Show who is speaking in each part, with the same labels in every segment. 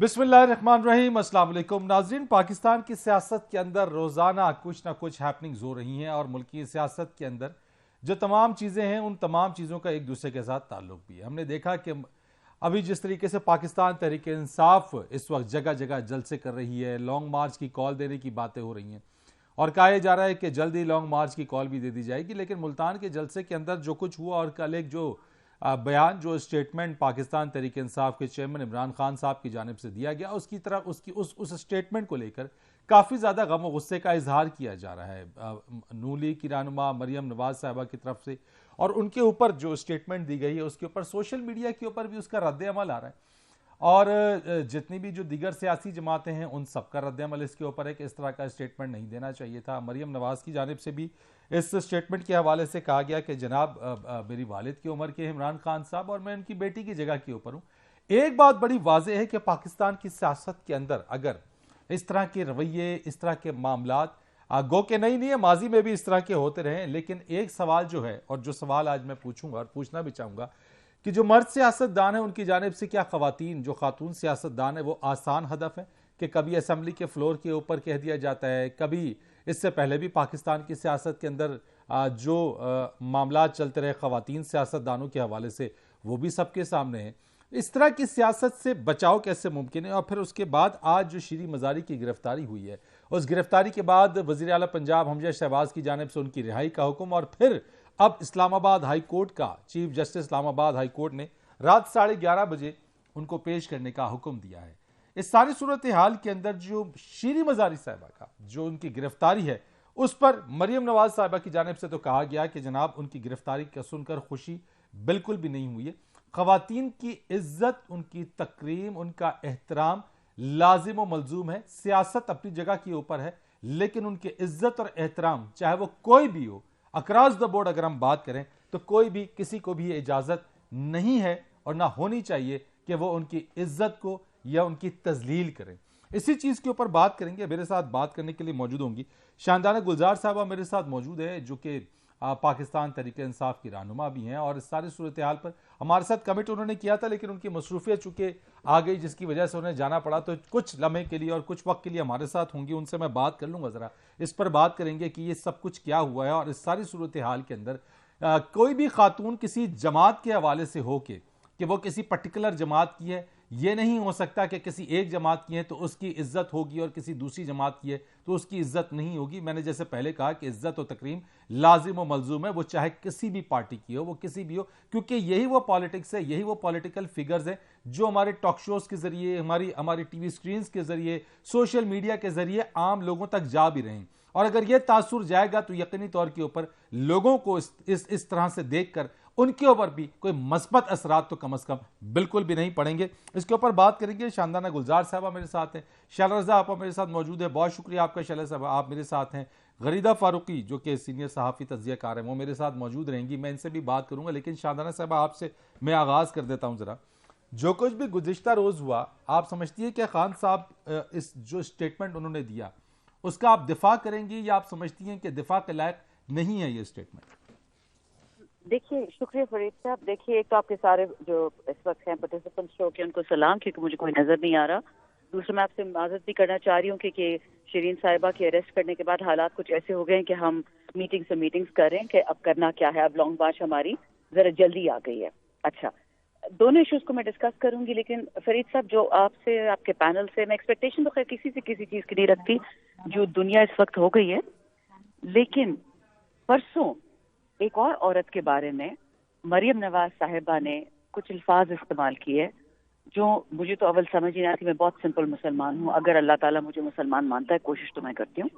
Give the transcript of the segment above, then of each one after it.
Speaker 1: बिस्मिल्लाहिर्रहमानिर्रहीम, अस्सलाम वालेकुम नाज़रीन। पाकिस्तान की सियासत के अंदर रोज़ाना कुछ ना कुछ हैपनिंग्स हो रही हैं और मुल्क की सियासत के अंदर जो तमाम चीज़ें हैं उन तमाम चीज़ों का एक दूसरे के साथ ताल्लुक भी है। हमने देखा कि अभी जिस तरीके से पाकिस्तान तहरीक इंसाफ इस वक्त जगह जगह जलसे कर रही है, लॉन्ग मार्च की कॉल देने की बातें हो रही हैं और कहा जा रहा है कि जल्द ही लॉन्ग मार्च की कॉल भी दे दी जाएगी। लेकिन मुल्तान के जलसे के अंदर जो कुछ हुआ और कल एक जो बयान, जो स्टेटमेंट पाकिस्तान तहरीक इंसाफ के चेयरमैन इमरान खान साहब की जानिब से दिया गया, उसकी तरफ उस स्टेटमेंट को लेकर काफ़ी ज़्यादा गम और गुस्से का इजहार किया जा रहा है नून लीग की रहनुमा मरियम नवाज साहिबा की तरफ से। और उनके ऊपर जो स्टेटमेंट दी गई है उसके ऊपर सोशल मीडिया के ऊपर भी उसका रद्द अमल आ रहा है और जितनी भी जो दीगर सियासी जमातें हैं उन सबका रद्द-ए-अमल इसके ऊपर है कि इस तरह का स्टेटमेंट नहीं देना चाहिए था। मरियम नवाज की जानिब से भी इस स्टेटमेंट के हवाले से कहा गया कि जनाब मेरी वालिद की उम्र के इमरान खान साहब और मैं उनकी बेटी की जगह के ऊपर हूँ। एक बात बड़ी वाज़ेह है कि पाकिस्तान की सियासत के अंदर अगर इस तरह के रवैये, इस तरह के मामलात गो के नहीं है, माजी में भी इस तरह के होते रहे। लेकिन एक सवाल जो है और जो सवाल आज मैं पूछूंगा और पूछना भी चाहूँगा कि जो मर्द सियासतदान है उनकी जानिब से क्या खवातीन, जो खातून सियासतदान है, वो आसान हदफ है कि कभी असम्बली के फ्लोर के ऊपर कह दिया जाता है, कभी इससे पहले भी पाकिस्तान की सियासत के अंदर जो मामला चलते रहे खवातीन सियासतदानों के हवाले से वो भी सबके सामने है। इस तरह की सियासत से बचाव कैसे मुमकिन है? और फिर उसके बाद आज जो शीरी मजारी की गिरफ्तारी हुई है, उस गिरफ्तारी के बाद वज़ीर आला पंजाब हमजा शहबाज की जानिब से उनकी रिहाई का हुक्म और फिर अब इस्लामाबाद हाई कोर्ट का chief justice Islamabad high court ने रात 11:30 उनको पेश करने का हुक्म दिया है। इस सारी सूरत हाल के अंदर जो शीरी मजारी साहिबा का जो उनकी गिरफ्तारी है उस पर मरियम नवाज साहिबा की जानिब से तो कहा गया कि जनाब उनकी गिरफ्तारी का सुनकर खुशी बिल्कुल भी नहीं हुई है। खवातीन की इज्जत, उनकी तकरीम, उनका एहतराम लाजिम व मलजूम है। सियासत अपनी जगह के ऊपर है लेकिन उनकी इज्जत और एहतराम चाहे वो कोई भी हो, अक्रॉस द बोर्ड अगर हम बात करें तो कोई भी किसी को भी इजाजत नहीं है और ना होनी चाहिए कि वो उनकी इज्जत को या उनकी तजलील करें। इसी चीज के ऊपर बात करेंगे। मेरे साथ बात करने के लिए मौजूद होंगी शानदाना गुलजार साहबा, मेरे साथ मौजूद है, जो कि पाकिस्तान तहरीक इंसाफ की रहनुमा भी हैं और इस सारी सूरत हाल पर हमारे साथ कमिट उन्होंने किया था लेकिन उनकी मसरूफियत चूंकि आ गई जिसकी वजह से उन्हें जाना पड़ा, तो कुछ लम्हे के लिए और कुछ वक्त के लिए हमारे साथ होंगी। उनसे मैं बात कर लूँगा, ज़रा इस पर बात करेंगे कि ये सब कुछ क्या हुआ है और इस सारी सूरत हाल के अंदर कोई भी खातून किसी जमात के हवाले से हो के कि वो किसी पर्टिकुलर जमात की है, ये नहीं हो सकता कि किसी एक जमात की है तो उसकी इज्जत होगी और किसी दूसरी जमात की है तो उसकी इज्जत नहीं होगी। मैंने जैसे पहले कहा कि इज्जत और तकरीम लाजिम व मलजूम है, वो चाहे किसी भी पार्टी की हो, वो किसी भी हो, क्योंकि यही वो पॉलिटिक्स है, यही वो पॉलिटिकल फिगर्स हैं जो हमारे टॉक शोज के जरिए, हमारी हमारी टीवी स्क्रीन के जरिए, सोशल मीडिया के जरिए आम लोगों तक जा भी रहे हैं। और अगर यह तासुर जाएगा तो यकीनी तौर के ऊपर लोगों को इस तरह से देखकर उनके ऊपर भी कोई मस्बत असरात तो कम अज कम बिल्कुल भी नहीं पड़ेंगे। इसके ऊपर बात करेंगे। शानदाना गुलजार साहबा मेरे साथ हैं, शैला रजा आपा मेरे साथ मौजूद है, बहुत शुक्रिया आपका शैला साहब, आप मेरे साथ हैं। गरीदा फारूकी जो कि सीनियर सहाफ़ी तज्ज़ियाकार हैं वो मेरे साथ मौजूद रहेंगी, मैं इनसे भी बात करूंगा। लेकिन शानदाना साहबा आपसे मैं आगाज़ कर देता हूँ। ज़रा जो कुछ भी गुज़िश्ता रोज़ हुआ, आप समझती है कि खान साहब इस जो स्टेटमेंट उन्होंने दिया उसका आप दिफा करेंगी या आप समझती हैं कि दिफा के लायक नहीं है ये स्टेटमेंट?
Speaker 2: देखिए, शुक्रिया फरीद साहब। देखिए, एक तो आपके सारे जो इस वक्त हैं पार्टिसिपेंट शो के उनको सलाम, क्योंकि मुझे कोई नजर नहीं आ रहा। दूसरा, मैं आपसे माजरत भी करना चाह रही हूँ कि शिरीन साहिबा के अरेस्ट करने के बाद हालात कुछ ऐसे हो गए हैं कि हम मीटिंग्स कर रहे हैं कि अब करना क्या है। अब लॉन्ग मार्च हमारी जरा जल्दी आ गई है। अच्छा, दोनों इश्यूज को मैं डिस्कस करूंगी, लेकिन फरीद साहब जो आपसे, आपके पैनल से, मैं एक्सपेक्टेशन तो खैर किसी से किसी चीज की नहीं रखती जो दुनिया इस वक्त हो गई है, लेकिन परसों एक और औरत के बारे में मरियम नवाज साहिबा ने कुछ अल्फाज इस्तेमाल किए जो मुझे तो अव्वल समझ ही नहीं आती। मैं बहुत सिंपल मुसलमान हूँ, अगर अल्लाह ताला मुझे मुसलमान मानता है, कोशिश तो मैं करती हूँ,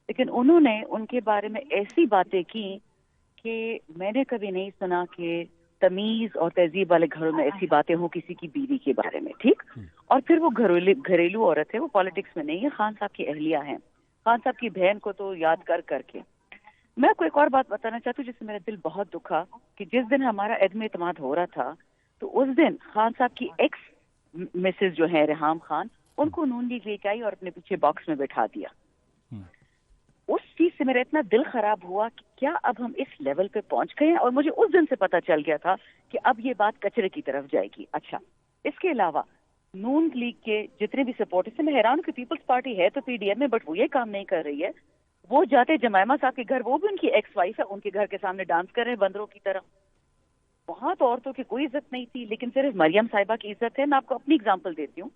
Speaker 2: लेकिन उन्होंने उनके बारे में ऐसी बातें की कि मैंने कभी नहीं सुना कि तमीज और तहजीब वाले घरों में ऐसी बातें हो किसी की बीवी के बारे में। ठीक, और फिर वो घरेलू औरत है, वो पॉलिटिक्स में नहीं है, खान साहब की अहलिया है, खान साहब की बहन को तो याद कर करके। मैं आपको एक और बात बताना चाहती हूँ जिससे मेरा दिल बहुत दुखा कि जिस दिन हमारा इल्म इत्मीनान हो रहा था तो उस दिन खान साहब की एक्स मिसेस जो है रेहाम खान, उनको नून लीग लेके आई और अपने पीछे बॉक्स में बैठा दिया। उस चीज से मेरा इतना दिल खराब हुआ कि क्या अब हम इस लेवल पे पहुंच गए हैं, और मुझे उस दिन से पता चल गया था कि अब ये बात कचरे की तरफ जाएगी। अच्छा, इसके अलावा नून लीग के जितने भी सपोर्टर्स हैं, मैं हैरान हूं कि पीपल्स पार्टी है तो पीडीएम में, बट वो ये काम नहीं कर रही है। वो जाते जमाइमा साहब के घर, वो भी उनकी एक्स वाइफ है, उनके घर के सामने डांस कर रहे हैं बंदरों की तरह। वहां तो औरतों की कोई इज्जत नहीं थी, लेकिन सिर्फ मरियम साहिबा की इज्जत है। मैं आपको अपनी एग्जांपल देती हूँ।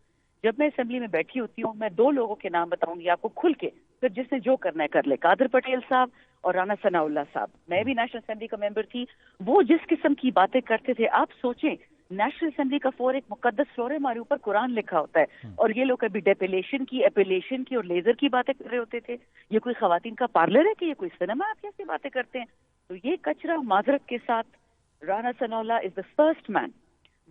Speaker 2: जब मैं असेंबली में बैठी होती हूँ, मैं 2 लोगों के नाम बताऊंगी आपको खुल के, फिर जिसने जो करना है कर ले। कादर पटेल साहब और राना सनाउल्लाह साहब। मैं भी नेशनल असेंबली का मेंबर थी। वो जिस किस्म की बातें करते थे, आप सोचें, नेशनल असेंबली का फ्लोर एक मुकद्दस फ्लोर है, हमारे ऊपर कुरान लिखा होता है, और ये लोग कभी डेपिलेशन की, एपिलेशन की और लेजर की बातें कर रहे होते थे। ये कोई खवातीन का पार्लर है कि ये कोई सिनेमा? आप कैसी बातें करते हैं? तो ये कचरा, माजरत के साथ, Rana Sanaullah is the first man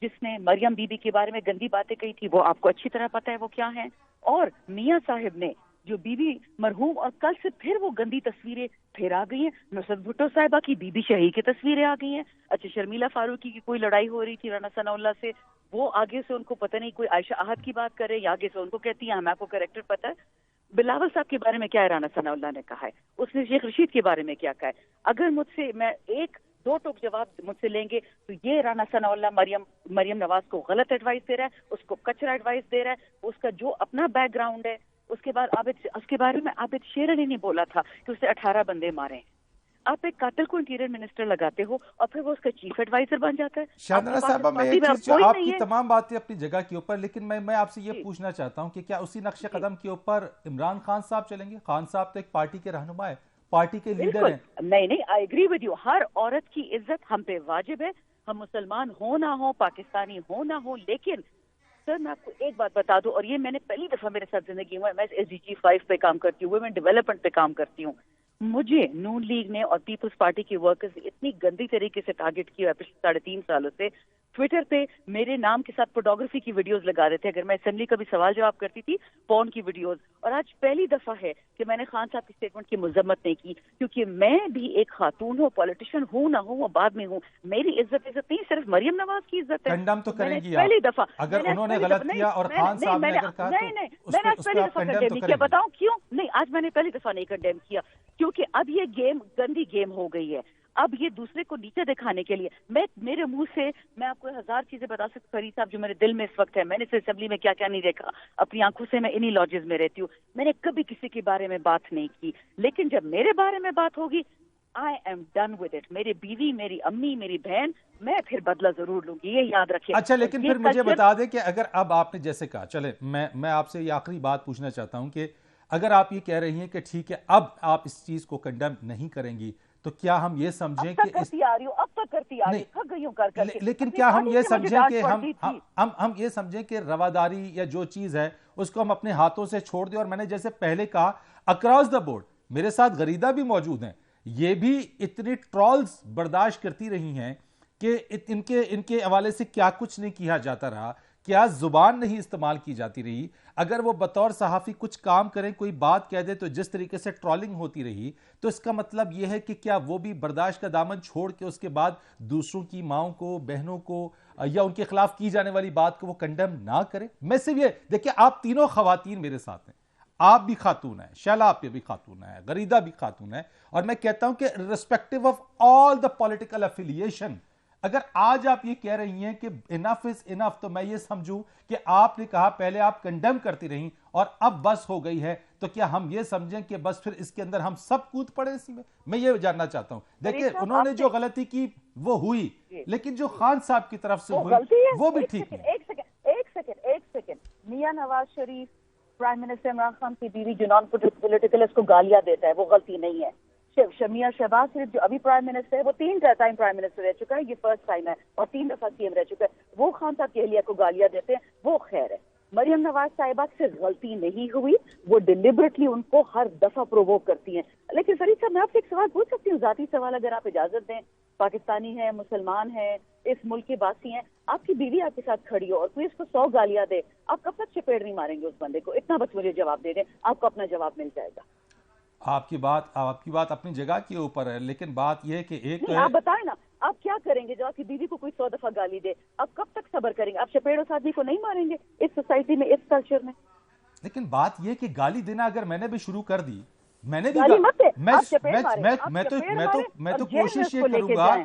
Speaker 2: जिसने मरियम बीबी के बारे में गंदी बातें कही थी। वो आपको अच्छी तरह पता है वो क्या है। और मियां साहिब ने जो बीबी मरहूम, और कल से फिर वो गंदी तस्वीरें फिर आ गई हैं। नुसरत भुट्टो साहिबा की बीबी शही की तस्वीरें आ गई हैं। अच्छा, शर्मिला फारूकी की कोई लड़ाई हो रही थी राना सनाउल्लाह से, वो आगे से उनको पता नहीं कोई आयशा आहद की बात करे, या आगे से उनको कहती है हमें आपको कैरेक्टर पता है। बिलावल साहब के बारे में क्या है राना सनाउल्लाह ने कहा है, उसने शेख रशीद के बारे में क्या कहा है। अगर मुझसे मैं 1-2 टोक जवाब मुझसे लेंगे तो ये राना सनाउल्लाह मरियम नवाज को गलत एडवाइस दे रहा है, उसको कचरा एडवाइस दे रहा है। उसका जो अपना बैकग्राउंड है, उसके बाद उसके बारे में आबिद शेर अली ने बोला था कि उसने 18 बंदे मारे हैं। आप एक कातिल को इंटीरियर मिनिस्टर लगाते हो और फिर वो उसका चीफ एडवाइजर बन जाता है।
Speaker 1: शाहनारा साहबा, मैं एक चीज, आपकी तमाम बातें अपनी जगह के ऊपर, लेकिन मैं आपसे ये पूछना चाहता हूं कि क्या उसी नक्शे कदम के ऊपर इमरान खान साहब चलेंगे? खान साहब तो एक पार्टी के रहनुमा है, पार्टी के लीडर हैं।
Speaker 2: नहीं, आई एग्री विद यू। हर औरत की इज्जत हम पे वाजिब है, हम मुसलमान हो ना हो, पाकिस्तानी हो ना हो। लेकिन सर, मैं आपको एक बात बता दूं, और ये मैंने पहली दफा मेरे साथ जिंदगी में, मैं SDG 5 पे काम करती हूँ, वुमेन डेवलपमेंट पे काम करती हूँ। मुझे नून लीग ने और पीपल्स पार्टी के वर्कर्स ने इतनी गंदी तरीके से टारगेट किया है पिछले 3.5 सालों से। ट्विटर पे मेरे नाम के साथ फोटोग्राफी की वीडियोस लगा रहे थे, अगर मैं असेंबली का भी सवाल जवाब करती थी, पॉर्न की वीडियोस। और आज पहली दफा है कि मैंने खान साहब की स्टेटमेंट की मजम्मत नहीं की, क्योंकि मैं भी एक खातून हूँ, पॉलिटिशियन हूँ ना हूँ, वो बाद में हूँ। मेरी इज्जत नहीं, सिर्फ मरियम नवाज की इज्जत है।
Speaker 1: कंडम तो करेंगी आप
Speaker 2: पहली दफा,
Speaker 1: अगर उन्होंने गलत किया और खान साहब ने अगर कहा,
Speaker 2: नहीं, मैंने आज पहली दफा कंडेम नहीं किया। बताऊं क्यों? नहीं, आज मैंने पहली दफा नहीं कंडेम किया, क्योंकि अब ये गेम गंदी गेम हो गई है। अब ये दूसरे को नीचे दिखाने के लिए, मेरे मुंह से मैं आपको 1000 चीजें बता सकती हूँ फरीद साहब, जो मेरे दिल में इस वक्त है। मैंने इस असेंबली में क्या क्या नहीं देखा, अपनी आंखों से मैं इन्हीं लॉजेस में रहती हूँ। मैंने कभी किसी के बारे में बात नहीं की, लेकिन जब मेरे बारे में बात होगी, I am done with it. मेरी बीवी, मेरी अम्मी, मेरी बहन, मैं फिर बदला जरूर लूंगी, ये याद रखिए।
Speaker 1: अच्छा, लेकिन फिर मुझे बता दें कि अगर अब आपने जैसे कहा, चले मैं आपसे ये आखिरी बात पूछना चाहता हूं कि अगर आप ये कह रही हैं कि ठीक है अब आप इस चीज को कंडेम नहीं करेंगी, तो क्या हम ये समझें कि लेकिन क्या हम ये समझें कि हम ये समझें कि रवादारी या जो चीज है उसको हम अपने हाथों से छोड़ दें? और मैंने जैसे पहले कहा, अक्रॉस द बोर्ड मेरे साथ गरीदा भी मौजूद हैं, ये भी इतनी ट्रॉल्स बर्दाश्त करती रही हैं कि इनके हवाले से क्या कुछ नहीं किया जाता रहा, क्या जुबान नहीं इस्तेमाल की जाती रही। अगर वो बतौर सहाफी कुछ काम करें, कोई बात कह दे, तो जिस तरीके से ट्रोलिंग होती रही, तो इसका मतलब यह है कि क्या वो भी बर्दाश्त का दामन छोड़ के उसके बाद दूसरों की माओं को, बहनों को या उनके खिलाफ की जाने वाली बात को वो कंडेम ना करें? मैं सिर्फ ये देखिए, आप तीनों खवातीन मेरे साथ हैं, आप भी खातून है, शैला आप भी खातून है, गरीदा भी खातून है, और मैं कहता हूं कि respective of all the political affiliation, अगर आज आप ये कह रही हैं कि इनफ इज इनफ, तो मैं ये समझूं कि आपने कहा पहले आप कंडेम करती रहीं और अब बस हो गई है, तो क्या हम ये समझें कि बस फिर इसके अंदर हम सब कूद पड़े इसी में? मैं ये जानना चाहता हूं। देखिए, उन्होंने जो गलती की वो हुई, लेकिन जो खान साहब की तरफ से हुई वो भी ठीक नहीं।
Speaker 2: एक सेकेंड, मियां नवाज शरीफ प्राइम मिनिस्टर इमरान खान की बीवी जो नॉन पॉलिटिकल इसको गालियां देता है, वो गलती नहीं है। शमिया शहबाज शरीफ जो अभी प्राइम मिनिस्टर है, वो 3 टाइम प्राइम मिनिस्टर रह चुका है, ये फर्स्ट टाइम है, और 3 दफा सीएम रह चुका है। वो खान साहब की अहलिया को गालियां देते हैं, वो खैर है। मरियम नवाज साहिबा से गलती नहीं हुई, वो डिलिबरेटली उनको हर दफा प्रोवोक करती हैं। लेकिन फरीद साहब, मैं आपसे एक सवाल पूछ सकती हूँ, जाती सवाल, अगर आप इजाजत दें। पाकिस्तानी है, मुसलमान है, इस मुल्क के वासी हैं, आपकी बीवी आपके साथ खड़ी हो और कोई इसको 100 गालियां दे, आप कब तक चपेट नहीं मारेंगे उस बंदे को? इतना बस मुझे जवाब दे दें, आपको अपना जवाब मिल जाएगा।
Speaker 1: आपकी बात अपनी जगह के ऊपर है, लेकिन बात यह है कि एक तो
Speaker 2: आप बताएं ना, आप क्या करेंगे जब आपकी बीवी को कोई 100 दफा गाली दे? आप कब तक सब्र करेंगे? आप चपेट उस आदमी को नहीं मारेंगे इस सोसाइटी में, इस कल्चर में?
Speaker 1: लेकिन बात यह कि गाली देना अगर मैंने भी शुरू कर दी, मैंने भी मैं तो कोशिश ये करूंगा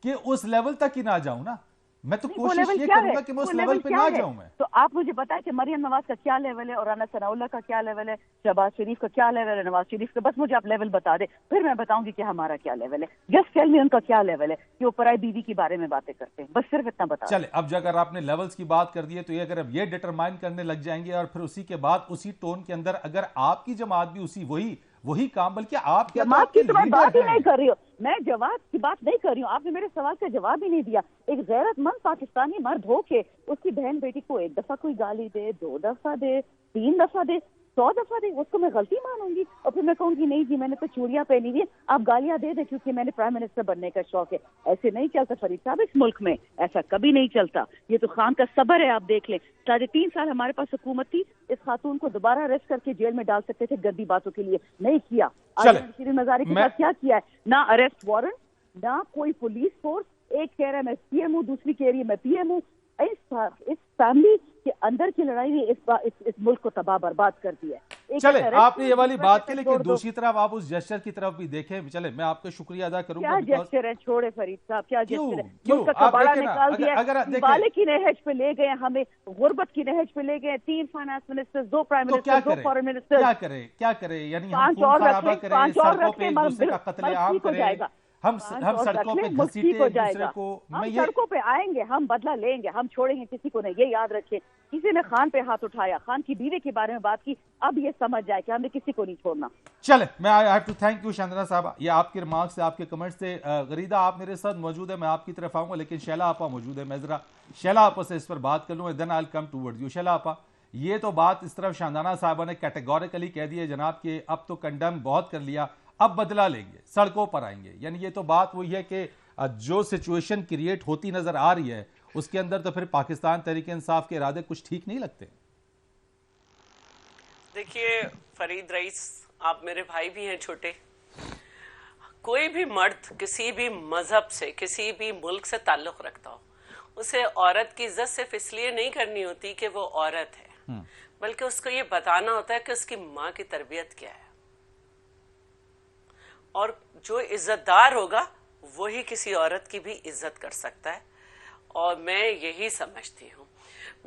Speaker 1: कि उस लेवल तक ही ना जाऊं ना। मैं तो
Speaker 2: नहीं, वो
Speaker 1: कोशिश
Speaker 2: लेवल
Speaker 1: ये
Speaker 2: क्या है?
Speaker 1: करूंगा कि मैं
Speaker 2: वो
Speaker 1: उस
Speaker 2: लेवल
Speaker 1: लेवल पे
Speaker 2: क्या
Speaker 1: ना
Speaker 2: है?
Speaker 1: जाऊं मैं।
Speaker 2: तो आप मुझे बताएं कि मरियम नवाज का क्या लेवल है और राना सनाउल्लाह का क्या लेवल है, शहबाज शरीफ का क्या लेवल है, नवाज शरीफ का। बस मुझे आप लेवल बता दे, फिर मैं बताऊंगी कि हमारा क्या लेवल है। जस्ट टेल मी उनका क्या लेवल है कि वो पराई बीवी के बारे में बातें करते हैं। बस सिर्फ इतना बता
Speaker 1: चले, अब अगर आपने लेवल्स की बात कर दी है तो ये अगर अब ये डिटरमाइन करने लग जाएंगे और फिर उसी के बाद उसी टोन के अंदर अगर आपकी जमात भी उसी वही वही काम, बल्कि आप क्या तो
Speaker 2: जमात की
Speaker 1: आपके
Speaker 2: तो मैं बात ही
Speaker 1: लीडर
Speaker 2: नहीं
Speaker 1: हैं।
Speaker 2: कर रही हूँ, मैं जमात की बात नहीं कर रही हूँ। आपने मेरे सवाल का जवाब ही नहीं दिया। एक गैरतमंद पाकिस्तानी मर्द हो के उसकी बहन बेटी को एक दफा कोई गाली दे, 2 दफा दे, 3 दफा दे, 100 दफा दे, उसको मैं गलती मानूंगी और फिर मैं कहूंगी नहीं जी मैंने तो चूड़ियां पहनी हुई है, आप गालियां दे दे क्योंकि मैंने प्राइम मिनिस्टर बनने का शौक है। ऐसे नहीं चलता फरीद साहब, इस मुल्क में ऐसा कभी नहीं चलता। ये तो खान का सबर है। आप देख लें, 3.5 साल हमारे पास हुकूमत थी, इस खातून को दोबारा अरेस्ट करके जेल में डाल सकते थे गंदी बातों के लिए, नहीं किया।
Speaker 1: चले,
Speaker 2: शिरीन मजारी के साथ क्या किया है? ना अरेस्ट वारंट, ना कोई पुलिस फोर्स। एक कह रहा है मैं सीएम हूँ, दूसरी कह रही है मैं पीएम हूँ। इस फैमिली के अंदर की लड़ाई ने इस मुल्क को तबाह बर्बाद कर दिया है।
Speaker 1: चले, आपने ये वाली बात की, लेकिन
Speaker 2: छोड़ दो।
Speaker 1: दूसरी तरफ आप उस जेस्चर की तरफ भी देखें। चले, मैं आपका शुक्रिया अदा करूंगा।
Speaker 2: क्या जेस्चर है? छोड़े फरीद साहब, क्या
Speaker 1: क्यों?
Speaker 2: जेस्चर है?
Speaker 1: क्यों?
Speaker 2: मुल्क का
Speaker 1: आप
Speaker 2: कबाड़ा
Speaker 1: देखें ना,
Speaker 2: निकाल दिया,
Speaker 1: अगर देखें,
Speaker 2: दिवाले की नहज पे ले गए हमें, गुर्बत की नहज पे ले गए। 3 फाइनेंस मिनिस्टर, 2 प्राइम
Speaker 1: तो क्या
Speaker 2: मिनिस्टर, 2
Speaker 1: करें?
Speaker 2: Foreign minister.
Speaker 1: क्या करे? यानी हम
Speaker 2: 5
Speaker 1: खून
Speaker 2: और
Speaker 1: खराबा
Speaker 2: रख ले,
Speaker 1: करें,
Speaker 2: 5 और
Speaker 1: सड़कों
Speaker 2: रख
Speaker 1: पे
Speaker 2: ले,
Speaker 1: एक दूसरे का कत्लेआम
Speaker 2: ठीक हो
Speaker 1: करें,
Speaker 2: जाएगा।
Speaker 1: हम
Speaker 2: 5
Speaker 1: हम
Speaker 2: और रख
Speaker 1: सड़कों
Speaker 2: ले,
Speaker 1: पे
Speaker 2: मुल्क
Speaker 1: घसीटे
Speaker 2: ठीक हो
Speaker 1: एक दूसरे
Speaker 2: जाएगा।
Speaker 1: को।
Speaker 2: हम
Speaker 1: मैं ये
Speaker 2: सड़कों पे आएंगे, हम बदला लेंगे, हम छोड़ेंगे किसी को नहीं। ये याद रखें, किसी ने खान पे हाथ उठाया, खान की बीवी के बारे में बात की, अब ये समझ जाए कि हमने किसी को नहीं छोड़ना।
Speaker 1: चले, मैं I have to thank you Shantana साहब। ये आपके रिमार्क्स से, आपके कमेंट्स से। गरीदा आप मेरे साथ मौजूद है, मैं आपकी तरफ आऊंगा, लेकिन शैला आपा मौजूद है। मैं जरा शैला आपा से इस पर बात कर लूँ, then I will come towards you. Shaila आपा, ये तो बात इस तरफ शांदाना साहबा ने कैटेगोरिकली कह दी है जनाब कि अब तो कंडेम बहुत कर लिया, अब बदला लेंगे, सड़कों पर आएंगे। यानी ये तो बात वही है कि जो सिचुएशन क्रिएट होती नजर आ रही है उसके अंदर तो फिर पाकिस्तान तहरीक इंसाफ के इरादे कुछ ठीक नहीं लगते।
Speaker 3: देखिए फरीद रईस, आप मेरे भाई भी हैं छोटे। कोई भी मर्द किसी भी मजहब से, किसी भी मुल्क से ताल्लुक रखता हो, उसे औरत की इज्जत सिर्फ इसलिए नहीं करनी होती कि वो औरत है, बल्कि उसको ये बताना होता है कि उसकी माँ की तरबियत क्या है। और जो इज्जतदार होगा वही किसी औरत की भी इज्जत कर सकता है। और मैं यही समझती हूँ,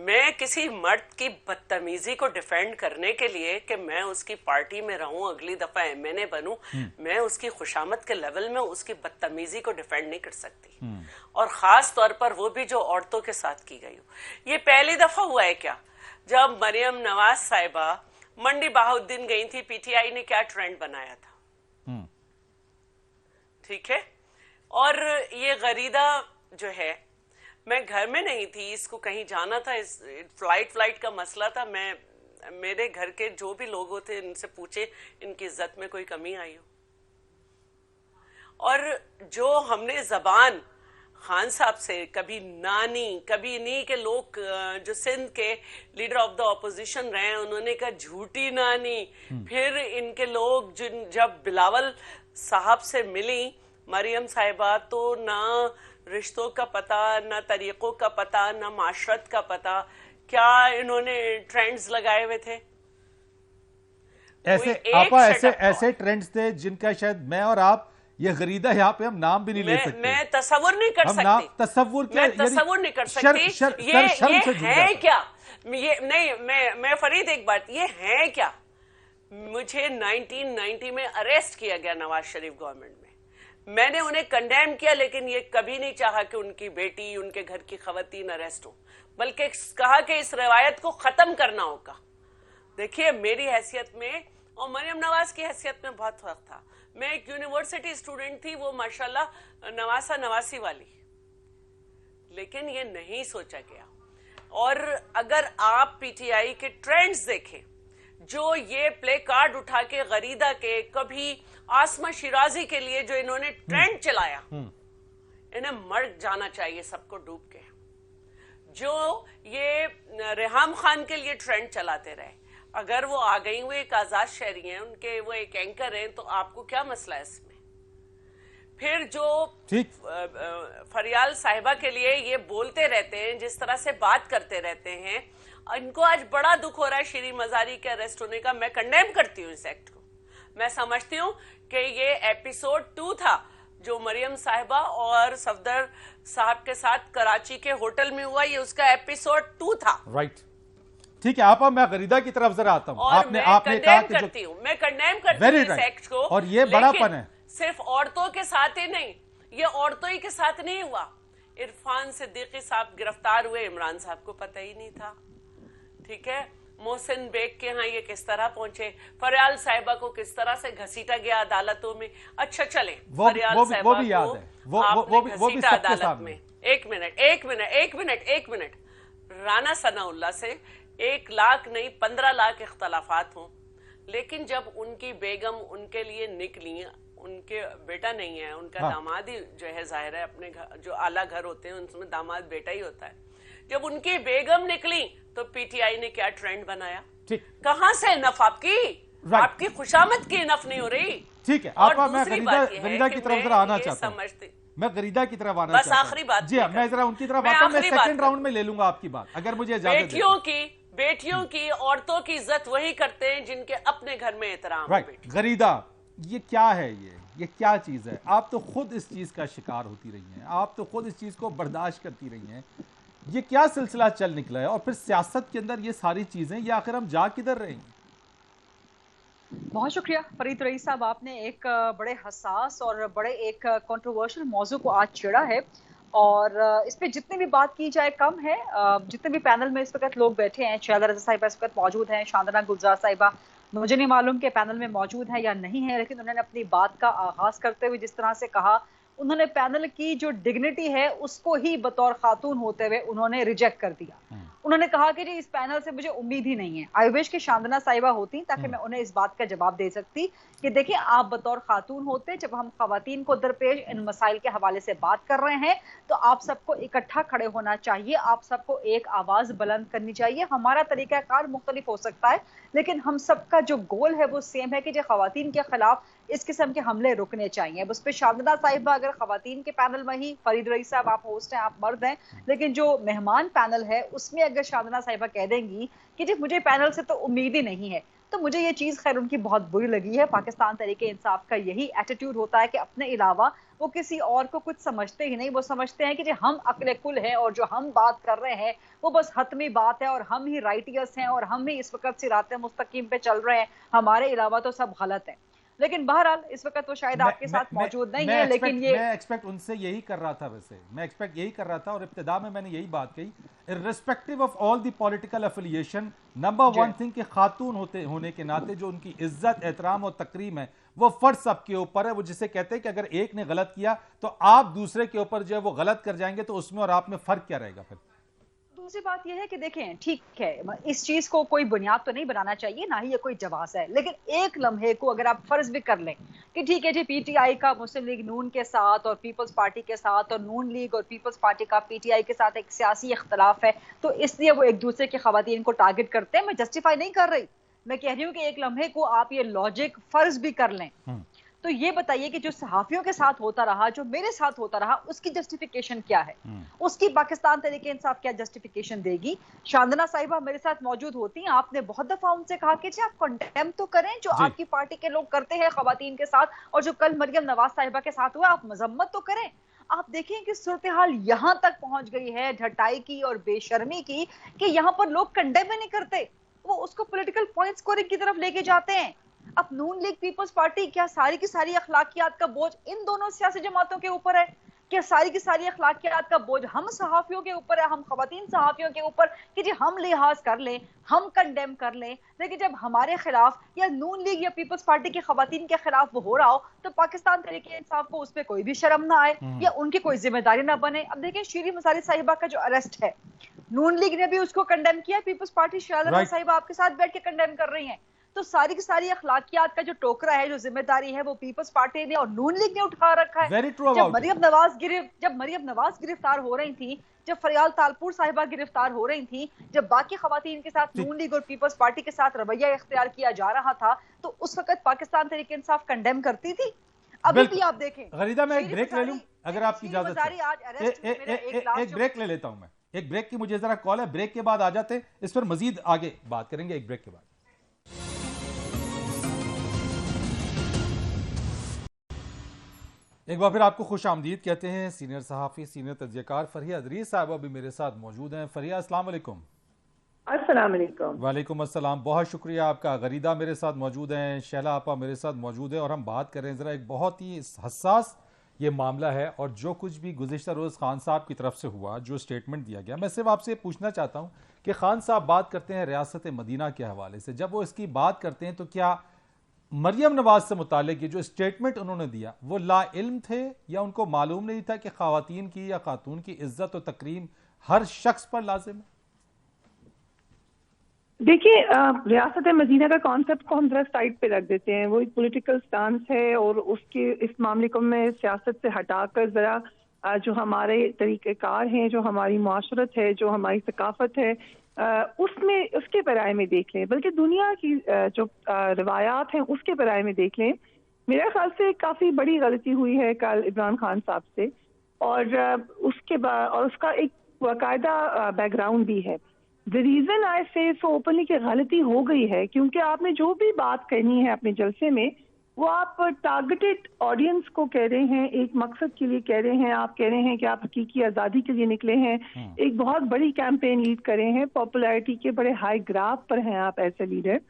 Speaker 3: मैं किसी मर्द की बदतमीजी को डिफेंड करने के लिए कि मैं उसकी पार्टी में रहूं, अगली दफा एमएनए बनूं, मैं उसकी खुशामद के लेवल में उसकी बदतमीजी को डिफेंड नहीं कर सकती। और खास तौर पर वो भी जो औरतों के साथ की गई हो। ये पहली दफा हुआ है क्या जब मरियम नवाज साहिबा मंडी बहाउद्दीन गई थी? पीटीआई ने क्या ट्रेंड बनाया था, ठीक है। और ये गरीदा जो है, मैं घर में नहीं थी, इसको कहीं जाना था, इस फ्लाइट का मसला था। मैं मेरे घर के जो भी लोग थे इनसे पूछे इनकी इज्जत में कोई कमी आई हो। और जो हमने जबान खान साहब से कभी नानी, कभी नहीं के लोग जो सिंध के लीडर ऑफ द ऑपोजिशन रहे हैं उन्होंने कहा झूठी नानी। फिर इनके लोग जब बिलावल साहब से मिली मरियम साहिबा, तो ना रिश्तों का पता, ना तरीकों का पता, ना माशरत का पता, क्या इन्होंने ट्रेंड्स लगाए हुए थे?
Speaker 1: ऐसे ट्रेंड्स थे जिनका शायद मैं और आप, ये गरीदा यहाँ पे हम नाम भी नहीं ले सकते।
Speaker 3: मैं तस्वुर नहीं कर सकती।
Speaker 1: तस्वुर
Speaker 3: नहीं कर सकती। ये है क्या? ये नहीं, मैं फरीद एक बात, ये है क्या? मुझे 1990 में अरेस्ट किया गया नवाज शरीफ गवर्नमेंट में। मैंने उन्हें कंडेम किया, लेकिन ये कभी नहीं चाहा कि उनकी बेटी, उनके घर की खवातीन अरेस्ट हो, बल्कि कहा कि इस रवायत को खत्म करना होगा। देखिए, मेरी हैसियत में और मरियम नवाज की हैसियत में बहुत फर्क था। मैं एक यूनिवर्सिटी स्टूडेंट थी, वो माशाल्लाह नवासा नवासी वाली, लेकिन ये नहीं सोचा गया। और अगर आप पीटीआई के ट्रेंड्स देखें, जो ये प्ले कार्ड उठा के गरीदा के, कभी आसमा शिराजी के लिए जो इन्होंने ट्रेंड चलाया, इन्हें मर जाना चाहिए सबको डूब के। जो ये रेहाम खान के लिए ट्रेंड चलाते रहे, अगर वो आ गई, वो एक आजाद शहरी हैं, उनके वो एक एंकर हैं, तो आपको क्या मसला है इसमें? फिर जो फरियाल साहिबा के लिए ये बोलते रहते हैं, जिस तरह से बात करते रहते हैं, इनको आज बड़ा दुख हो रहा है शिरीन मजारी के अरेस्ट होने का। मैं कंडेम करती हूँ इस एक्ट को। मैं समझती हूँ कि ये एपिसोड 2 था जो मरियम साहिबा और सफदर साहब के साथ कराची के होटल में हुआ, ये उसका एपिसोड 2 था।
Speaker 1: राइट, ठीक है। आप, मैं गरीदा की तरफ जरा आता हूँ।
Speaker 3: आपने कहा कि मैं कंडेम करती हूँ इस एक्ट को,
Speaker 1: और ये बड़ापन है।
Speaker 3: सिर्फ औरतों के साथ ही नहीं, ये औरतों ही के साथ नहीं हुआ। इरफान सिद्दीकी साहब गिरफ्तार हुए, इमरान साहब को पता ही नहीं था। ठीक है, मोहसिन बेग के यहाँ ये किस तरह पहुंचे, फरियाल साहिबा को किस तरह से घसीटा गया अदालतों में। अच्छा चले, फरियाल साहिबा को आपने घसीटा अदालत में। एक मिनट, राना सनाउल्लाह से 1 लाख नहीं 15 लाख इख्तलाफात हों, लेकिन जब उनकी बेगम उनके लिए निकली, उनके बेटा नहीं है, उनका दामाद ही जो है, जाहिर है अपने घर, जो आला घर होते हैं उनमें दामाद बेटा ही होता है। जब उनकी बेगम निकली तो पीटीआई ने क्या ट्रेंड बनाया? कहां से नफ आपकी खुशामद की नफ नहीं हो रही।
Speaker 1: ठीक है, मैं गरीदा की तरफ जरा आना चाहता हूं। मैं गरीदा की तरफ आना चाहता हूं।
Speaker 3: आखिरी बात
Speaker 1: जी, मैं जरा उनकी तरफ आता हूं। मैं सेकंड राउंड में ले लूंगा आपकी बात, अगर मुझे इजाजत दें।
Speaker 3: बेटियों की, औरतों की इज्जत वही करते हैं जिनके अपने घर में एहतराम।
Speaker 1: राइट, गरीदा, ये क्या है? ये क्या चीज है? आप तो खुद इस चीज का शिकार होती रही हैं, आप तो खुद इस चीज को बर्दाश्त करती रही हैं। ये क्या सिलसिला चल निकला है? और फिर सियासत के अंदर ये सारी चीजें, ये आखिर हम जा किधर रहे हैं?
Speaker 4: बहुत शुक्रिया फरीद रईस साहब, आपने एक बड़े हसास और बड़े एक कंट्रोवर्शियल मौजू को आज छेड़ा है, और इस पे जितनी भी बात की जाए कम है। जितने भी पैनल में इस वक्त लोग बैठे हैं, शहदा रज़ा साहिबा इस वक्त मौजूद हैं, शांदना गुलजार साहिबा, मुझे नहीं मालूम कि पैनल में मौजूद है या नहीं है, लेकिन उन्होंने अपनी बात का आगाज करते हुए जिस तरह से कहा, उन्होंने पैनल की जो डिग्निटी है उसको ही बतौर खातून होते हुए उन्होंने रिजेक्ट कर दिया। उन्होंने कहा कि जी इस पैनल से मुझे उम्मीद ही नहीं है। आई विश कि शांदना साहिबा होती ताकि मैं उन्हें इस बात का जवाब दे सकती कि देखिए, आप बतौर खातून होते, जब हम खवातीन को दरपेश इन मसाइल के हवाले से बात कर रहे हैं तो आप सबको इकट्ठा खड़े होना चाहिए, आप सबको एक आवाज बुलंद करनी चाहिए। हमारा तरीकाकार मुख्तलिफ हो सकता है, लेकिन हम सबका जो गोल है वो सेम है कि जो खवातीन के खिलाफ इस किस्म के हमले रुकने चाहिए। उस पर शांदना साहिबा अगर खवातीन के पैनल में ही, फरीद रईस साहब आप होस्ट हैं, आप मर्द हैं, लेकिन जो मेहमान पैनल है उसमें अगर शांदना साहिबा कह देंगी कि जी मुझे पैनल से तो उम्मीद ही नहीं है, तो मुझे ये चीज खैर उनकी बहुत बुरी लगी है। पाकिस्तान तरीके इंसाफ का यही एटीट्यूड होता है कि अपने अलावा वो किसी और को कुछ समझते ही नहीं। वो समझते हैं कि जी हम अक्ल कुल हैं और जो हम बात कर रहे हैं वो बस हतमी बात है और हम ही राइटियर्स हैं और हम ही इस वक्त सिराते मुस्तकीम पे चल रहे हैं, हमारे अलावा तो सब गलत है। लेकिन बहरहाल इस वक्त वो शायद आपके साथ मौजूद नहीं है, लेकिन ये
Speaker 1: मैं एक्सपेक्ट उनसे यही कर रहा था। वैसे मैं एक्सपेक्ट यही कर रहा था, और इब्तिदा में मैंने यही बात कही, irrespective of all the political affiliation, number 1 thing कि खातून होने के नाते जो उनकी इज्जत, एहतराम और तकरीम है वो फर्ज सबके ऊपर है। वो जिसे कहते हैं कि अगर एक ने गलत किया तो आप दूसरे के ऊपर जो है वो गलत कर जाएंगे, तो उसमें और आप में फर्क क्या रहेगा? फिर
Speaker 4: दूसरी बात यह है कि देखें, ठीक है, इस चीज को कोई बुनियाद तो नहीं बनाना चाहिए, ना ही ये कोई जवाब है, लेकिन एक लम्हे को अगर आप फर्ज भी कर लें कि ठीक है जी, पीटीआई का मुस्लिम लीग नून के साथ और पीपल्स पार्टी के साथ, और नून लीग और पीपल्स पार्टी का पीटीआई के साथ एक सियासी इख्तलाफ है, तो इसलिए वो एक दूसरे की खवातीन को टारगेट करते हैं। मैं जस्टिफाई नहीं कर रही, मैं कह रही हूँ कि एक लम्हे को आप ये लॉजिक फर्ज भी कर लें, तो ये बताइए कि जो सहाफियों के साथ होता रहा, जो मेरे साथ होता रहा, उसकी जस्टिफिकेशन क्या है? उसकी पाकिस्तान तरीके इंसाफ क्या जस्टिफिकेशन देगी? शांदना साहिबा मेरे साथ मौजूद होती हैं, आपने बहुत दफा उनसे कहा कि जी आप कंडेम तो करें जो आपकी पार्टी के लोग करते हैं खवातीन के साथ, और जो कल मरियम नवाज साहिबा के साथ हुआ आप मजम्मत तो करें। आप देखें कि सूरत हाल यहां तक पहुंच गई है ढटाई की और बेशर्मी की कि यहां पर लोग कंडेम ही नहीं करते, वो उसको पॉलिटिकल पॉइंट स्कोरिंग की तरफ लेके जाते हैं। अब नून लीग पीपल्स पार्टी क्या सारी की सारी अखलाकियात का बोझ इन दोनों सियासी जमातों के ऊपर है? क्या सारी की सारी अखलाकियात का बोझ हम सहाफियों के ऊपर है, हम खवातीन सहाफियों के ऊपर कि जी हम लिहाज कर लें, हम कंडेम कर लें, लेकिन जब हमारे खिलाफ या नून लीग या पीपल्स पार्टी की खवातीन के खिलाफ वो हो रहा हो तो पाकिस्तान तरीके इंसाफ को उस पर कोई भी शर्म ना आए या उनकी कोई जिम्मेदारी ना बने? अब देखिए, शीरी मसारी साहिबा का जो अरेस्ट है, नून लीग ने भी उसको कंडेम किया, पीपल्स पार्टी शाहजहां साहिबा आपके साथ बैठ के कंडेम कर रही है। तो सारी की सारी अखलाकियात का जो टोकरा है, जो जिम्मेदारी है, वो पीपल्स पार्टी ने और नून लीग ने उठा रखा है। जब मरियम नवाज गिरफ्तार हो रही थी, जब फरियाल तालपुर साहिबा गिरफ्तार हो रही थी, जब बाकी खवातीन के साथ नून लीग और पीपल्स पार्टी के साथ रवैया इख्तियार किया जा रहा था, तो उस वक्त पाकिस्तान तहरीक इंसाफ कंडेम करती थी। अभी भी आप देखें।
Speaker 1: गरीदा, मैं एक ब्रेक ले लूं अगर आपकी इजाजत है? एक ब्रेक ले लेता हूं मैं, एक ब्रेक की मुझे जरा कॉल है, ब्रेक के बाद आ जाते हैं, इस पर मजीद आगे बात करेंगे एक ब्रेक के बाद। एक बार फिर आपको खुश आमदीद कहते हैं। सीनियर सहाफ़ी, सीनियर तजज़ियाकार फरिया अदरीस साहिबा भी मेरे साथ मौजूद हैं। फरिया, अस्सलाम वालेकुम।
Speaker 5: अस्सलाम वालेकुम।
Speaker 1: वालेकुम अस्सलाम, बहुत शुक्रिया आपका। गरीदा मेरे साथ मौजूद हैं, शैला आपा मेरे साथ मौजूद है, और हम बात करें ज़रा एक बहुत ही हसास ये मामला है, और जो कुछ भी गुज़िश्ता रोज़ खान साहब की तरफ से हुआ, जो स्टेटमेंट दिया गया, मैं सिर्फ आपसे पूछना चाहता हूँ कि खान साहब बात करते हैं रियासत मदीना के हवाले से। जब वो इसकी बात करते हैं तो क्या मरियम नवाज से मुतालिक ये जो स्टेटमेंट उन्होंने दिया वो ला इल्म थे, या उनको मालूम नहीं था कि ख़वातीन की या खातून की इज्जत और तकरीम हर शख्स पर लाजिम है?
Speaker 5: देखिए, रियासत मदीना का कॉन्सेप्ट को हम जरा साइड पे रख देते हैं। वो एक पॉलिटिकल स्टांस है, और उसके इस मामले को मैं सियासत से हटाकर जरा जो हमारे तरीक़ेकार हैं, जो हमारी माशरत है, जो हमारी सकाफत है, उसमें उसके पैराए में देख लें, बल्कि दुनिया की जो रवायात हैं उसके पैराए में देख लें। मेरे ख्याल से काफ़ी बड़ी गलती हुई है कल इमरान खान साहब से, और उसके बाद और उसका एक बाकायदा बैकग्राउंड भी है। द रीज़न आई से सो ओपनली कि गलती हो गई है क्योंकि आपने जो भी बात कहनी है अपने जलसे में, वो आप टारगेटेड ऑडियंस को कह रहे हैं, एक मकसद के लिए कह रहे हैं। आप कह रहे हैं कि आप हकीकी आज़ादी के लिए निकले हैं, एक बहुत बड़ी कैंपेन लीड कर रहे हैं, पॉपुलैरिटी के बड़े हाई ग्राफ पर हैं आप एज ए लीडर।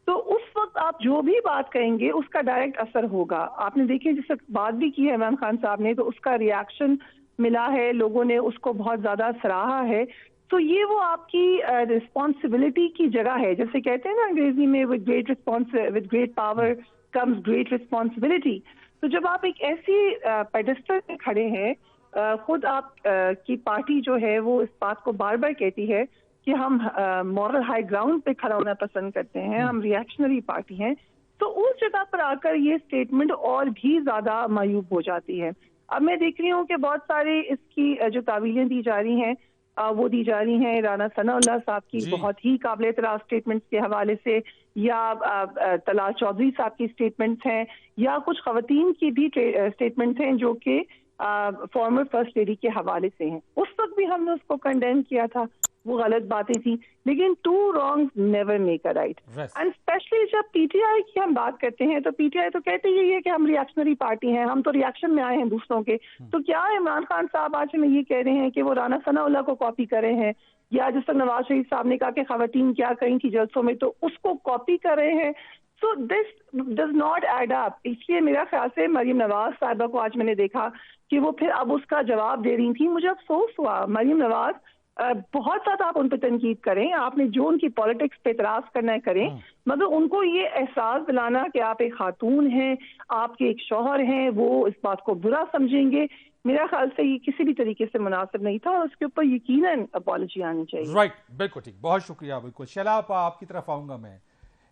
Speaker 5: तो उस वक्त आप जो भी बात कहेंगे उसका डायरेक्ट असर होगा। आपने देखिए जिस बात भी की है इमरान खान साहब ने, तो उसका रिएक्शन मिला है, लोगों ने उसको बहुत ज़्यादा सराहा है। तो ये वो आपकी रिस्पॉन्सिबिलिटी की जगह है, जैसे कहते हैं ना अंग्रेजी में, with great power comes great responsibility. तो जब आप एक ऐसी पेडेस्टल पे खड़े हैं, खुद आप की पार्टी जो है वो इस बात को बार बार कहती है कि हम मॉरल हाई ग्राउंड पे खड़ा होना पसंद करते हैं, हम रिएक्शनरी पार्टी हैं, तो उस जगह पर आकर ये स्टेटमेंट और भी ज्यादा मायूब हो जाती है। अब मैं देख रही हूँ कि बहुत सारे इसकी जो तावीलें दी जा रही हैं वो दी जा रही हैं राना सनाउल्लाह साहब की बहुत ही काबिल एतराज़ स्टेटमेंट्स के हवाले से, या तलाल चौधरी साहब की स्टेटमेंट्स हैं, या कुछ खवातीन की भी स्टेटमेंट्स हैं जो कि फॉर्मर फर्स्ट लेडी के हवाले से हैं। उस वक्त भी हमने उसको कंडेम किया था, वो गलत बातें थी, लेकिन two wrongs never make a right. And specially जब पीटीआई की हम बात करते हैं तो पीटीआई तो कहते ही है कि हम रिएक्शनरी पार्टी हैं, हम तो रिएक्शन में आए हैं दूसरों के। तो क्या इमरान खान साहब आज हमें ये कह रहे हैं कि वो राना सनाउल्लाह को कॉपी कर रहे हैं, या जिस तरह नवाज शरीफ साहब ने कहा कि खवातीन क्या कहीं थी जलसों में, तो उसको कॉपी कर रहे हैं? So this does not add up. इसलिए मेरा ख्याल से मरियम नवाज साहिबा को आज मैंने देखा कि वो फिर अब उसका जवाब दे रही थी, मुझे अफसोस हुआ। मरियम नवाज बहुत ज़्यादा आप उन पर तनकीद करें, आपने जो उनकी पॉलिटिक्स पे एतराज़ करना है करें, मगर उनको ये एहसास दिलाना कि आप एक खातून हैं, आपके एक शौहर हैं, वो इस बात को बुरा समझेंगे, मेरा ख्याल से ये किसी भी तरीके से मुनासिब नहीं था, और उसके ऊपर यकीनन अपॉलॉजी आनी चाहिए।
Speaker 1: राइट, बिल्कुल ठीक, बहुत शुक्रिया। बिल्कुल शैला आपकी तरफ आऊंगा मैं।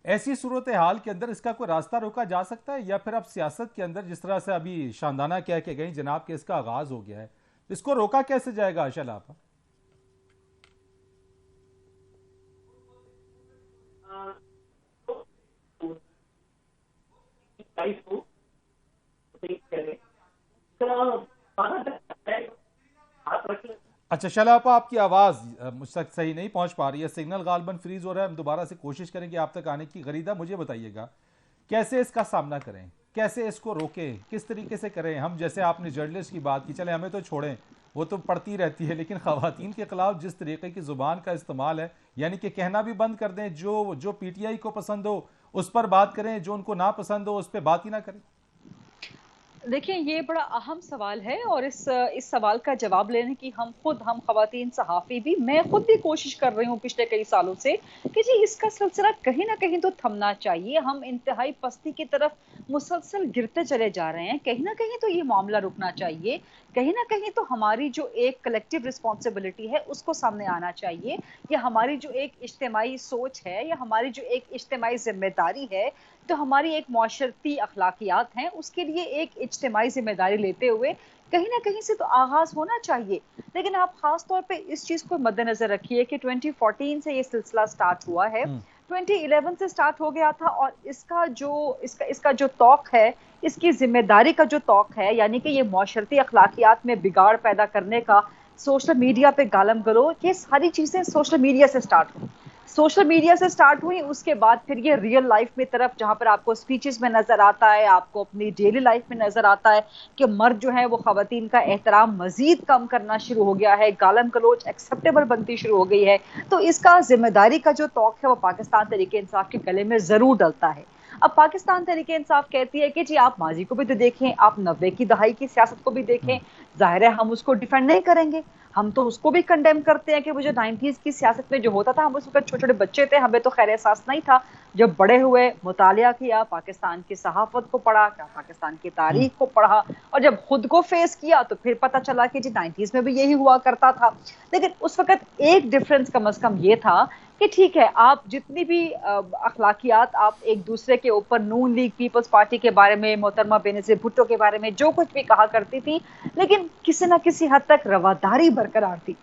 Speaker 1: ऐसी सूरत हाल के अंदर इसका कोई रास्ता रोका जा सकता है, या फिर अब सियासत के अंदर जिस तरह से अभी शानदाना कह के गई जनाब के इसका आगाज हो गया है, इसको रोका कैसे जाएगा शैला? अच्छा शैला आपकी आवाज मुझ तक सही नहीं पहुंच पा रही है, सिग्नल गालबन फ्रीज हो रहा है, हम दोबारा से कोशिश करेंगे आप तक आने की। गरीदा मुझे बताइएगा कैसे इसका सामना करें, कैसे इसको रोकें, किस तरीके से करें? हम जैसे आपने जर्नलिस्ट की बात की, चले हमें तो छोड़ें, वो तो पढ़ती रहती है, लेकिन खवातीन के खिलाफ जिस तरीके की जुबान का इस्तेमाल है, यानी कि कहना भी बंद कर दें, जो पीटीआई को पसंद हो उस पर बात करें, जो उनको ना पसंद हो उस पर बात ही ना करें।
Speaker 4: देखिए ये बड़ा अहम सवाल है, और इस सवाल का जवाब लेने की हम खवातीन सहाफ़ी भी, मैं खुद भी कोशिश कर रही हूँ पिछले कई सालों से कि जी इसका सिलसिला कहीं ना कहीं तो थमना चाहिए। हम इंतहाई पस्ती की तरफ मुसलसल गिरते चले जा रहे हैं, कहीं ना कहीं तो ये मामला रुकना चाहिए, कहीं ना कहीं तो हमारी जो एक कलेक्टिव रिस्पॉन्सिबिलिटी है उसको सामने आना चाहिए, या हमारी जो एक इज्तिमाई सोच है, या हमारी जो एक इज्तिमाई जिम्मेदारी है, तो हमारी एक मुआशरती अखलाकियात हैं, उसके लिए एक इज्तिमाई जिम्मेदारी लेते हुए कहीं ना कहीं से तो आगाज होना चाहिए। लेकिन आप खास तौर पे इस चीज को मद्देनजर रखिए कि 2014 से ये सिलसिला स्टार्ट हुआ है, 2011 से स्टार्ट हो गया था, और इसका जो तौक है, इसकी जिम्मेदारी का जो तौक है, यानी कि ये मुआशरती अखलाकियात में बिगाड़ पैदा करने का, सोशल मीडिया पे गालम गलोच, ये सारी चीजें सोशल मीडिया से स्टार्ट हुई। सोशल मीडिया से स्टार्ट हुई, उसके बाद फिर ये रियल लाइफ में तरफ, जहां पर आपको स्पीचेस में नजर आता है, आपको अपनी डेली लाइफ में नजर आता है कि मर्द जो है वो खवातीन का एहतराम मजीद कम करना शुरू हो गया है, गालम गलोच एक्सेप्टेबल बनती शुरू हो गई है। तो इसका जिम्मेदारी का जो तौक है वो पाकिस्तान तहरीक इंसाफ के गले में जरूर डलता है। अब पाकिस्तान तहरीक इंसाफ कहती है कि जी आप माजी को भी तो देखें, आप 90 की दहाई की सियासत को भी देखें। जाहिर है हम उसको डिफेंड नहीं करेंगे, हम तो उसको भी कंडेम करते हैं कि वो जो 90s की सियासत में जो होता था, हम उस वक्त छोटे छोटे बच्चे थे, हमें तो खैर एहसास नहीं था। जब बड़े हुए, मुतालिया किया, पाकिस्तान की सहाफत को पढ़ा, पाकिस्तान की तारीख को पढ़ा, और जब खुद को फेस किया तो फिर पता चला कि जी 90s में भी यही हुआ करता था। लेकिन उस वक्त एक डिफरेंस कम अज कम ये था कि ठीक है, आप जितनी भी अखलाकियात आप एक दूसरे के ऊपर, नून लीग, पीपल्स पार्टी के बारे में, मोहतरमा बेनज़ीर भुट्टो के बारे में जो कुछ भी कहा करती थी, लेकिन किसी न किसी हद तक रवादारी बरकरार थी,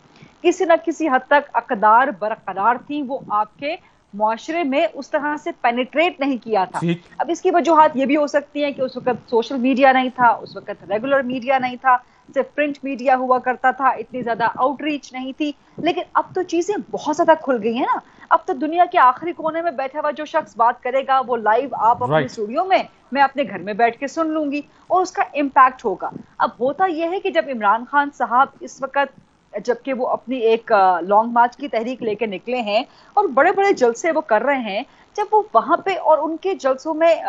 Speaker 4: किसी न किसी हद तक अकदार बरकरार थी। वो आपके मुआशरे में उस तरह से पेनिट्रेट नहीं किया था। अब इसकी वजूहात ये भी हो सकती हैं कि उस वक्त सोशल मीडिया नहीं था, उस वक्त रेगुलर मीडिया नहीं था, सिर्फ प्रिंट मीडिया हुआ करता था, इतनी ज्यादा आउटरीच नहीं थी। लेकिन अब तो चीजें बहुत ज्यादा खुल गई हैं ना। अब तो दुनिया के आखिरी कोने में बैठा हुआ जो शख्स बात करेगा वो लाइव आप अपने स्टूडियो में, मैं अपने घर में बैठ के सुन लूंगी, और उसका इम्पैक्ट होगा। अब होता यह है कि जब इमरान खान साहब इस वक्त, जबकि वो अपनी एक लॉन्ग मार्च की तहरीक लेके निकले हैं और बड़े बड़े जलसे वो कर रहे हैं, जब वो वहां पे, और उनके जलसों में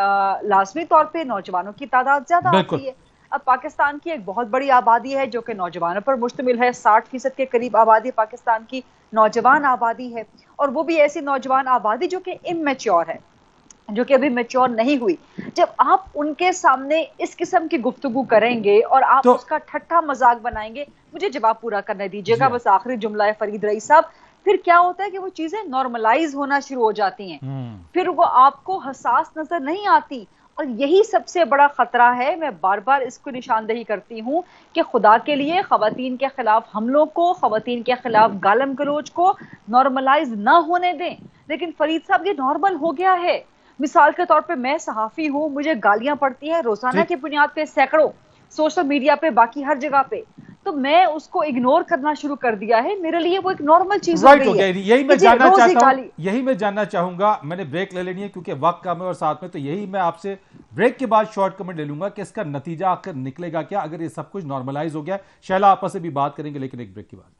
Speaker 4: लाजमी तौर पे नौजवानों की तादाद ज्यादा होती है। अब पाकिस्तान की एक बहुत बड़ी आबादी है जो कि नौजवानों पर मुश्तमिल है, 60% के करीब आबादी पाकिस्तान की नौजवान आबादी है, और वो भी ऐसी नौजवान आबादी जो कि इमैच्योर है, जो कि अभी मैच्योर नहीं हुई। जब आप उनके सामने इस किस्म की गुफ्तगू करेंगे और आप तो उसका ठट्ठा मजाक बनाएंगे, मुझे जवाब पूरा करने दीजिएगा, बस आखिरी जुमला है फरीद रईस साहब, फिर क्या होता है कि वो चीजें नॉर्मलाइज होना शुरू हो जाती हैं, फिर वो आपको हसास नजर नहीं आती। और यही सबसे बड़ा खतरा है। मैं बार बार इसको निशानदेही करती हूँ कि खुदा के लिए खवातीन के खिलाफ हमलों को, खवातीन के खिलाफ गालम गलोच को नॉर्मलाइज ना होने दें। लेकिन फरीद साहब ये नॉर्मल हो गया है। मिसाल के तौर पे मैं सहाफी हूँ, मुझे गालियां पड़ती हैं रोजाना की बुनियाद पे, सैकड़ों, सोशल मीडिया पे, बाकी हर जगह पे, तो मैं उसको इग्नोर करना शुरू कर दिया है। मेरे लिए वो एक नॉर्मल चीज हो गई है।
Speaker 1: यही मैं जानना चाहता हूं, यही मैं जानना चाहूंगा। मैंने ब्रेक ले लेनी है क्योंकि वक्त कम है और साथ में, तो यही मैं आपसे ब्रेक के बाद शॉर्ट कमेंट ले लूंगा कि इसका नतीजा आखिर निकलेगा क्या अगर ये सब कुछ नॉर्मलाइज हो गया। शैला आपस से भी बात करेंगे लेकिन एक ब्रेक के बाद।